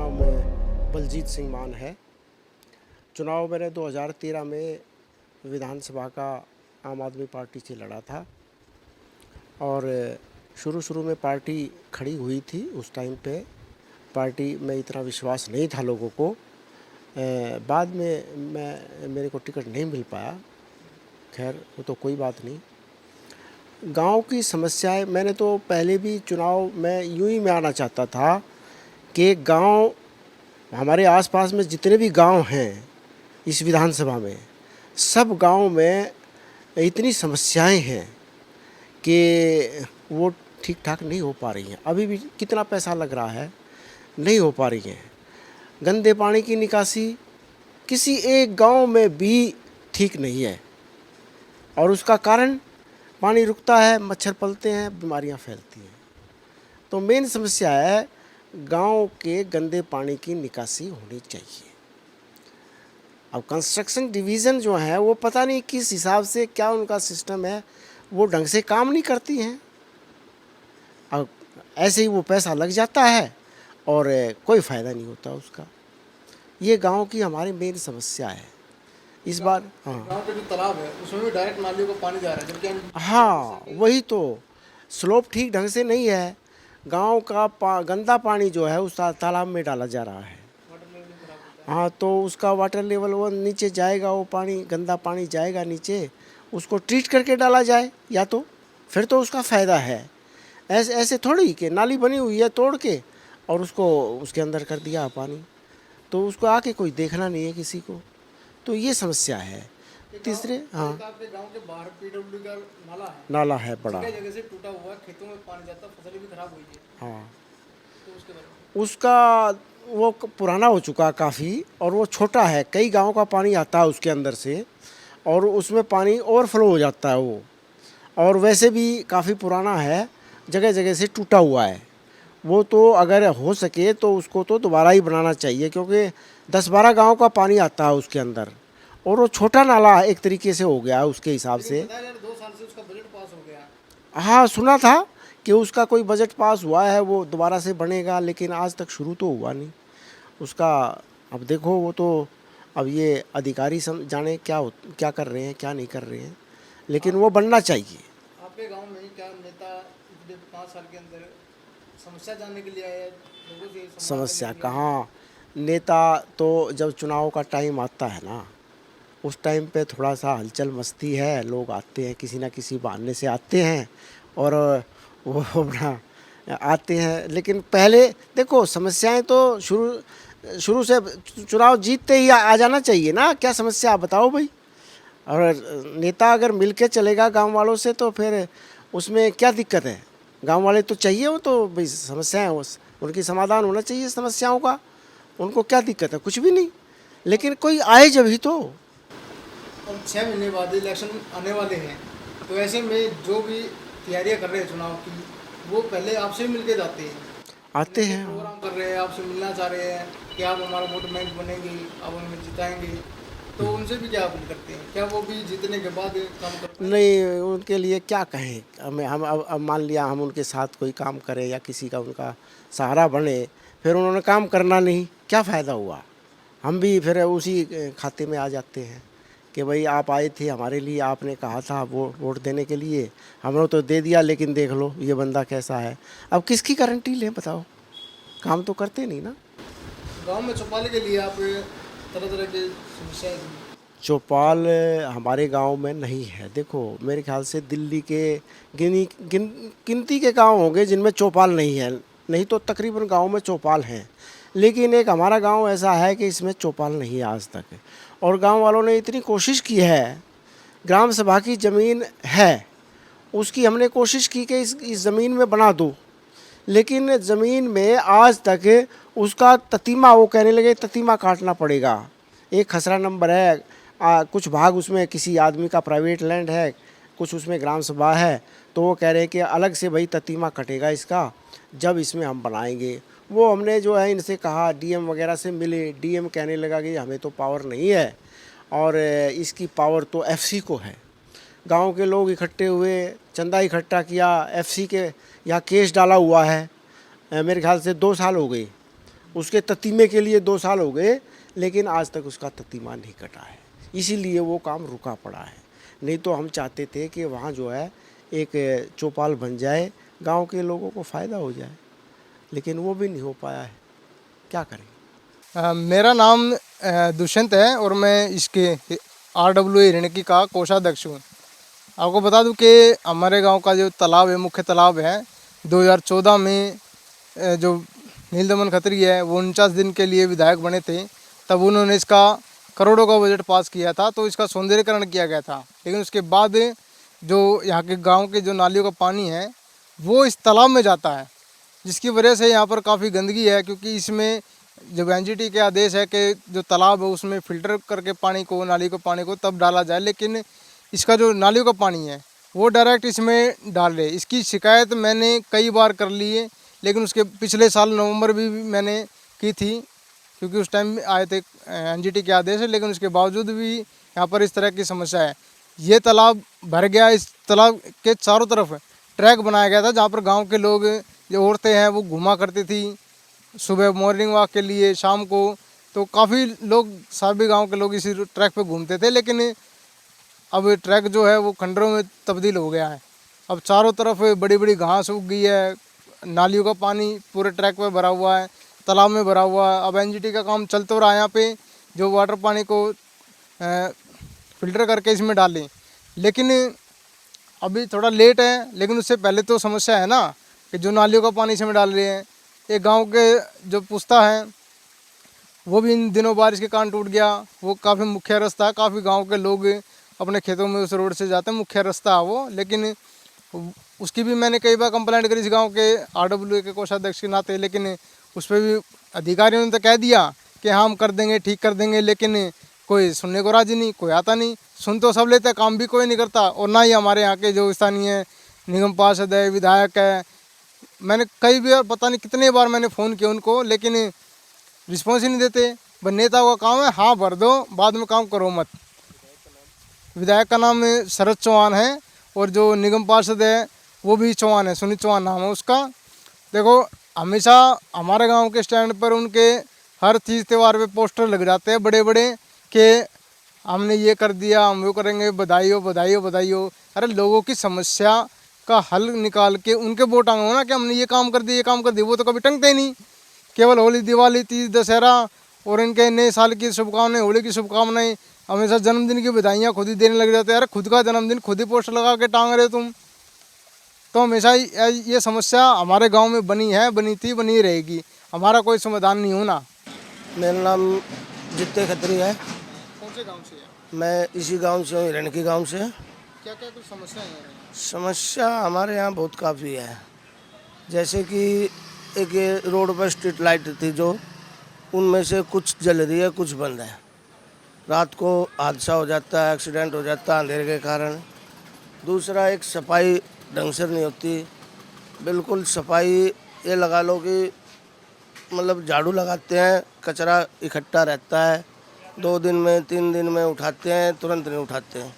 नाम बलजीत सिंह मान है। चुनाव मैंने 2013 में विधानसभा का आम आदमी पार्टी से लड़ा था और शुरू में पार्टी खड़ी हुई थी। उस टाइम पे पार्टी में इतना विश्वास नहीं था लोगों को। बाद में मेरे को टिकट नहीं मिल पाया। खैर वो तो कोई बात नहीं। गांव की समस्याएं मैंने तो पहले भी चुनाव में यूं ही में आना चाहता था कि गांव हमारे आसपास में जितने भी गांव हैं इस विधानसभा में, सब गांव में इतनी समस्याएं हैं कि वो ठीक ठाक नहीं हो पा रही हैं। अभी भी कितना पैसा लग रहा है, नहीं हो पा रही हैं। गंदे पानी की निकासी किसी एक गांव में भी ठीक नहीं है और उसका कारण पानी रुकता है, मच्छर पलते हैं, बीमारियां फैलती हैं। तो मेन समस्या है गांव के गंदे पानी की निकासी होनी चाहिए। अब कंस्ट्रक्शन डिवीज़न जो है वो पता नहीं किस हिसाब से, क्या उनका सिस्टम है, वो ढंग से काम नहीं करती हैं। अब ऐसे ही वो पैसा लग जाता है और कोई फ़ायदा नहीं होता उसका। ये गांव की हमारी मेन समस्या है इस बार। हाँ, गांव के जो तालाब है उसमें भी डायरेक्ट नालियों का पानी जा रहा है, जबकि हाँ वही तो, स्लोप ठीक ढंग से नहीं है। गांव का गंदा पानी जो है उस तालाब में डाला जा रहा है। वाटर लेवल भी खराब होता है। हाँ, तो उसका वाटर लेवल वो नीचे जाएगा, वो पानी गंदा पानी जाएगा नीचे, उसको ट्रीट करके डाला जाए या तो फिर तो उसका फ़ायदा है। ऐसे ऐसे थोड़ी कि नाली बनी हुई है तोड़ के और उसको उसके अंदर कर दिया पानी, तो उसको आके कोई देखना नहीं है किसी को। तो ये समस्या है। तीसरे, हाँ, आपके गांव के बाहर पीडब्ल्यूडी का नाला है, नाला है बड़ा। जगह जगह से टूटा हुआ है, खेतों में पानी जाता है, फसलें भी खराब हुई है। हाँ, तो उसके बारे में उसका वो पुराना हो चुका काफ़ी और वो छोटा है। कई गांव का पानी आता है उसके अंदर से और उसमें पानी ओवरफ्लो हो जाता है वो। और वैसे भी काफ़ी पुराना है, जगह जगह से टूटा हुआ है वो। तो अगर हो सके तो उसको तो दोबारा ही बनाना चाहिए, क्योंकि 10-12 गांव का पानी आता है उसके अंदर और वो छोटा नाला एक तरीके से हो गया उसके हिसाब से। बताया यार 2 साल से उसका बजट पास हो गया। हाँ, सुना था कि उसका कोई बजट पास हुआ है, वो दोबारा से बनेगा, लेकिन आज तक शुरू तो हुआ नहीं उसका। अब देखो वो तो, अब ये अधिकारी जाने क्या कर रहे हैं, क्या नहीं कर रहे हैं, लेकिन वो बनना चाहिए। आपके गांव में क्या नेता पिछले 5 साल के अंदर समस्या जानने के लिए आए हैं, लोगों से संवाद समस्या करने के लिए आए कहाँ, नेता तो जब चुनाव का टाइम आता है ना, उस टाइम पे थोड़ा सा हलचल मस्ती है, लोग आते हैं किसी ना किसी बहाने से आते हैं और वो अपना आते हैं। लेकिन पहले देखो, समस्याएं तो शुरू से चुनाव जीतते ही आ जाना चाहिए ना। क्या समस्या आप बताओ भाई। और नेता अगर मिल के चलेगा गांव वालों से तो फिर उसमें क्या दिक्कत है। गांव वाले तो चाहिए, वो तो भाई समस्याएं उनकी समाधान होना चाहिए समस्याओं का। उनको क्या दिक्कत है, कुछ भी नहीं। लेकिन कोई आए जब ही तो। अब 6 महीने बाद इलेक्शन आने वाले हैं, तो ऐसे में जो भी तैयारियां कर रहे हैं चुनाव की, वो पहले आपसे मिल के जाते हैं, आते हैं। प्रोग्राम कर रहे हैं, आपसे मिलना चाह रहे हैं कि आप हमारा वोट बैंक बनेंगे, आप हमें जिताएंगे। तो उनसे भी क्या अपील करते हैं, क्या वो भी जीतने के बाद काम करते हैं? नहीं, उनके लिए क्या कहें। हम अब मान लिया हम उनके साथ कोई काम करें या किसी का उनका सहारा बने, फिर उन्होंने काम करना नहीं, क्या फ़ायदा हुआ। हम भी फिर उसी खाते में आ जाते हैं कि भाई आप आए थे हमारे लिए, आपने कहा था वोट देने के लिए, हमने तो दे दिया, लेकिन देख लो ये बंदा कैसा है। अब किसकी गारंटी लें बताओ, काम तो करते नहीं ना। गांव में छुपाने के लिए आप तरह तरह की समस्याएं दी। चौपाल हमारे गांव में नहीं है। देखो मेरे ख्याल से दिल्ली के गिनती के गांव होंगे जिनमें चौपाल नहीं है, नहीं तो तकरीबन गांव में चौपाल हैं। लेकिन एक हमारा गांव ऐसा है कि इसमें चौपाल नहीं है आज तक। और गांव वालों ने इतनी कोशिश की है, ग्राम सभा की ज़मीन है, उसकी हमने कोशिश की कि इस ज़मीन में बना दो, लेकिन ज़मीन में आज तक उसका ततीमा, वो कहने लगे ततीमा काटना पड़ेगा। एक खसरा नंबर है, कुछ भाग उसमें किसी आदमी का प्राइवेट लैंड है, कुछ उसमें ग्राम सभा है, तो वो कह रहे हैं कि अलग से भाई ततीमा कटेगा इसका, जब इसमें हम बनाएंगे। वो हमने जो है इनसे कहा, डीएम वगैरह से मिले, डीएम कहने लगा कि हमें तो पावर नहीं है और इसकी पावर तो एफसी को है। गांव के लोग इकट्ठे हुए, चंदा इकट्ठा किया, एफसी के यहाँ केस डाला हुआ है। मेरे ख्याल से 2 साल हो गए उसके ततीमे के लिए 2 साल हो गए, लेकिन आज तक उसका ततीमा नहीं कटा है, इसीलिए वो काम रुका पड़ा है। नहीं तो हम चाहते थे कि वहाँ जो है एक चौपाल बन जाए, गांव के लोगों को फ़ायदा हो जाए, लेकिन वो भी नहीं हो पाया है, क्या करें। मेरा नाम दुष्यंत है और मैं इसके RWA हिरण्यकी का कोषाध्यक्ष हूँ। आपको बता दूं कि हमारे गांव का जो तालाब है, मुख्य तालाब है, 2014 में जो नीलदमन खत्री है वो 49 दिन के लिए विधायक बने थे, तब उन्होंने इसका करोड़ों का बजट पास किया था, तो इसका सौंदर्यीकरण किया गया था। लेकिन उसके बाद जो यहाँ के गांव के जो नालियों का पानी है वो इस तालाब में जाता है, जिसकी वजह से यहाँ पर काफ़ी गंदगी है, क्योंकि इसमें जब NGT के आदेश है कि जो तालाब है उसमें फ़िल्टर करके पानी को, नाली को पानी को तब डाला जाए, लेकिन इसका जो नालियों का पानी है वो डायरेक्ट इसमें डाल रहे। इसकी शिकायत मैंने कई बार कर ली है, लेकिन उसके पिछले साल नवंबर भी मैंने की थी, क्योंकि उस टाइम आए थे NGT के आदेश है, लेकिन उसके बावजूद भी यहाँ पर इस तरह की समस्या है। ये तालाब भर गया, इस तालाब के चारों तरफ ट्रैक बनाया गया था, जहाँ पर गाँव के लोग, जो औरतें हैं वो घूमा करती थी सुबह मॉर्निंग वॉक के लिए, शाम को, तो काफ़ी लोग, सभी गांव के लोग इसी ट्रैक पे घूमते थे। लेकिन अब ट्रैक जो है वो खंडरों में तब्दील हो गया है। अब चारों तरफ बड़ी बड़ी घास उग गई है, नालियों का पानी पूरे ट्रैक पे भरा हुआ है, तालाब में भरा हुआ है। अब NGT का काम चल तो रहा है यहाँ पे, जो वाटर पानी को फ़िल्टर करके इसमें डालें, लेकिन अभी थोड़ा लेट है। लेकिन उससे पहले तो समस्या है ना कि जो नालियों का पानी इसमें डाल रहे हैं, एक गांव के जो पुस्ता है वो भी इन दिनों बारिश के कारण टूट गया। वो काफ़ी मुख्य रास्ता है, काफ़ी गांव के लोग अपने खेतों में उस रोड से जाते हैं, मुख्य रास्ता है वो। लेकिन उसकी भी मैंने कई बार कंप्लेंट करी इस गांव के RWA के कोषाध्यक्ष के नाते, लेकिन उस पर भी अधिकारियों ने तो कह दिया कि हाँ हम कर देंगे, ठीक कर देंगे, लेकिन कोई सुनने को राजी नहीं, कोई आता नहीं। सुन तो सब लेते, काम भी कोई नहीं करता। और ना ही हमारे यहाँ के जो स्थानीय निगम पार्षद है, विधायक है, मैंने कई बार, पता नहीं कितने बार मैंने फ़ोन किया उनको, लेकिन रिस्पॉन्स ही नहीं देते। बस नेताओं का काम है हाँ भर दो, बाद में काम करो मत। विधायक का नाम शरद चौहान है और जो निगम पार्षद है वो भी चौहान है, सुनील चौहान नाम है उसका। देखो, हमेशा हमारे गांव के स्टैंड पर उनके हर तीज त्यौहार पे पोस्टर लग जाते हैं बड़े बड़े कि हमने ये कर दिया, हम वो करेंगे, बधाई हो बधाई हो बधाई हो। अरे लोगों की समस्या का हल निकाल के उनके वोट टांगो ना कि हमने ये काम कर दिया, ये काम कर दिया। वो तो कभी टंगते ही नहीं, केवल होली, दिवाली, तीज, दशहरा और इनके नए साल की शुभकामनाएं, होली की शुभकामनाएं, हमेशा जन्मदिन की बधाइयाँ खुद ही देने लग जाते हैं। अरे खुद का जन्मदिन खुद ही पोस्टर लगा के टांग रहे हो तुम। तो हमेशा ये समस्या हमारे गांव में बनी है, बनी थी, बनी रहेगी। हमारा कोई समाधान नहीं होना। मेरा नाम जित्ते खत्री है। कौन से गाँव से है? मैं इसी गांव से हूँ, हिरण्यकी गांव से। क्या क्या कुछ समस्या है? समस्या हमारे यहाँ बहुत काफ़ी है। जैसे कि एक ये रोड पर स्ट्रीट लाइट थी, जो उनमें से कुछ जल रही है, कुछ बंद है। रात को हादसा हो जाता है, एक्सीडेंट हो जाता है अंधेरे के कारण। दूसरा, एक सफाई ढंग से नहीं होती, बिल्कुल सफाई, ये लगा लो कि मतलब झाड़ू लगाते हैं, कचरा इकट्ठा रहता है, 2 दिन में 3 दिन में उठाते हैं, तुरंत नहीं उठाते हैं।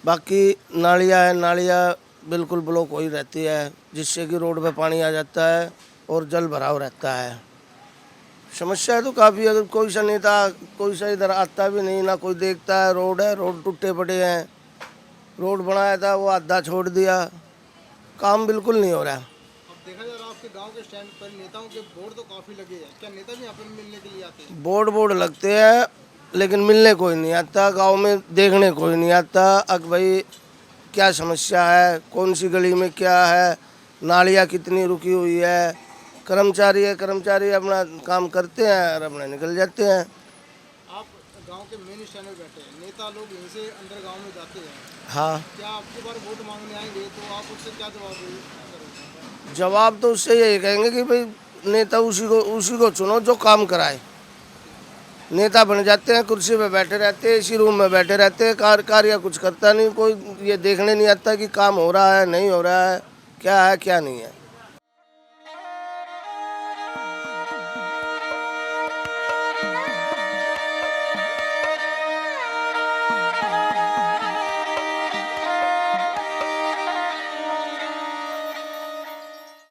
बाकी नालियाँ हैं, नालियाँ बिल्कुल ब्लॉक हो ही रहती है, जिससे कि रोड पे पानी आ जाता है और जल भराव रहता है। समस्या तो काफ़ी, अगर कोई सा नेता, कोई सा इधर आता भी नहीं, ना कोई देखता है। रोड है, रोड टूटे पड़े हैं, रोड बनाया था वो आधा छोड़ दिया, काम बिल्कुल नहीं हो रहा। अब देखा जा रहा है आपके गांव के स्टैंड पर नेताओं के बोर्ड तो काफ़ी लगे हैं, क्या नेता भी यहाँ पर मिलने के लिए आते हैं? बोर्ड लगते हैं, लेकिन मिलने कोई नहीं आता, गांव में देखने कोई नहीं आता। अब भाई क्या समस्या है, कौन सी गली में क्या है, नालियाँ कितनी रुकी हुई है। कर्मचारी है, कर्मचारी अपना काम करते हैं और अपना निकल जाते हैं। आप गांव के मेन स्टैंड में बैठे हैं, नेता लोग यहीं से अंदर गांव में जाते हैं। हाँ, क्या आपके बार वोट मांगने आएंगे तो आप उससे क्या जवाब देंगे? जवाब तो उससे यही कहेंगे कि भाई नेता उसी को चुनो जो काम कराए। नेता बन जाते हैं, कुर्सी पे बैठे रहते हैं, इसी रूम में बैठे रहते हैं, कार्य कुछ करता नहीं कोई। ये देखने नहीं आता कि काम हो रहा है, नहीं हो रहा है, क्या है क्या नहीं है।